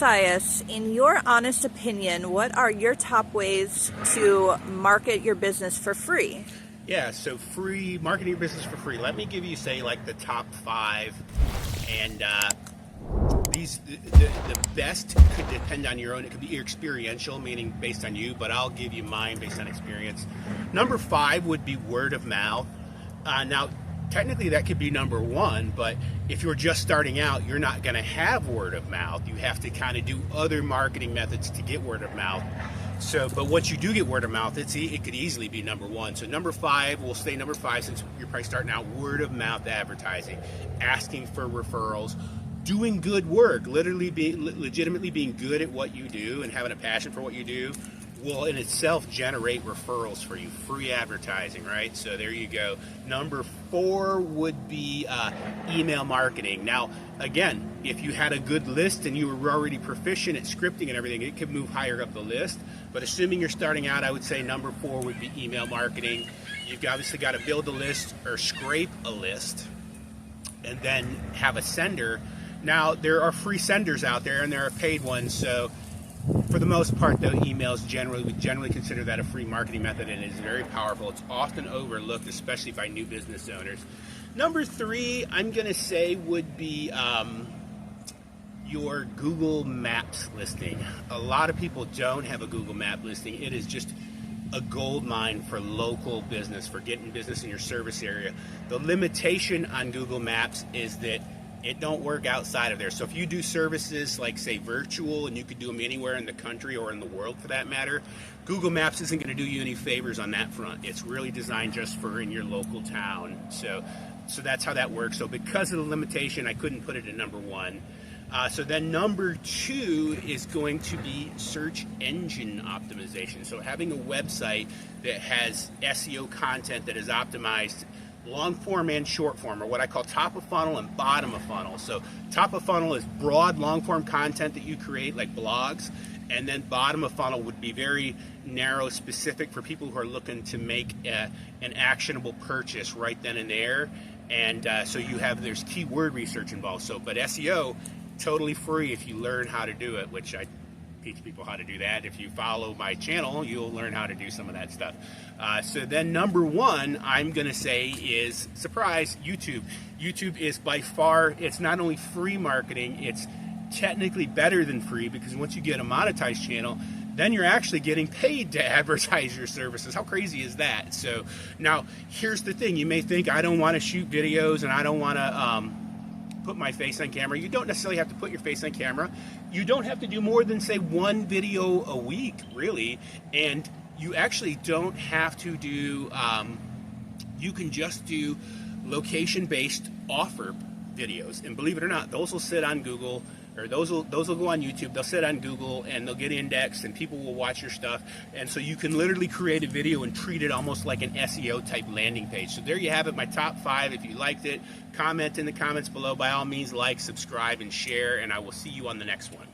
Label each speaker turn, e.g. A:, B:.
A: Matthias, in your honest opinion, what are your top ways to market your business for free?
B: Yeah, so free, marketing your business for free. Let me give you, say, like the top 5. And the best could depend on your own. It could be experiential, meaning based on you, but I'll give you mine based on experience. Number 5 would be word of mouth. Now, technically that could be number 1, but if you're just starting out, you're not going to have word of mouth. You have to kind of do other marketing methods to get word of mouth. So, but once you do get word of mouth, it could easily be number 1. So number 5, we'll stay number 5 since you're probably starting out. Word of mouth advertising, asking for referrals, doing good work, legitimately being good at what you do and having a passion for what you do will in itself generate referrals for you. Free advertising, right? So there you go. Number 4 would be email marketing. Now, again, if you had a good list and you were already proficient at scripting and everything, it could move higher up the list. But assuming you're starting out, I would say number 4 would be email marketing. You've obviously got to build a list or scrape a list and then have a sender. Now, there are free senders out there and there are paid ones. So for the most part, though, emails we generally consider that a free marketing method, and it is very powerful. It's often overlooked, especially by new business owners. Number 3, I'm going to say would be your Google Maps listing. A lot of people don't have a Google Map listing. It is just a gold mine for local business, for getting business in your service area. The limitation on Google Maps is that it don't work outside of there. So if you do services like, say, virtual, and you could do them anywhere in the country or in the world for that matter, Google Maps isn't going to do you any favors on that front. It's really designed just for in your local town. So that's how that works. So because of the limitation, I couldn't put it at number 1. So then number 2 is going to be search engine optimization. So having a website that has SEO content that is optimized long form and short form, or what I call top of funnel and bottom of funnel. So top of funnel is broad long form content that you create, like blogs, and then bottom of funnel would be very narrow, specific for people who are looking to make an actionable purchase right then and there. And so there's keyword research involved. So, but SEO, totally free if you learn how to do it, which I teach people how to do that. If you follow my channel, you'll learn how to do some of that stuff. So then number 1, I'm going to say is, surprise, YouTube. YouTube is by far, it's not only free marketing, it's technically better than free, because once you get a monetized channel, then you're actually getting paid to advertise your services. How crazy is that? So now here's the thing. You may think, I don't want to shoot videos and I don't want to put my face on camera. You don't necessarily have to put your face on camera. You don't have to do more than, say, 1 video a week, really. And you actually don't have to do, you can just do location-based offer videos. And believe it or not, those will sit on Google, or those will go on YouTube. They'll sit on Google and they'll get indexed and people will watch your stuff. And so you can literally create a video and treat it almost like an SEO type landing page. So there you have it, my top 5. If you liked it, comment in the comments below. By all means, like, subscribe, and share, and I will see you on the next one.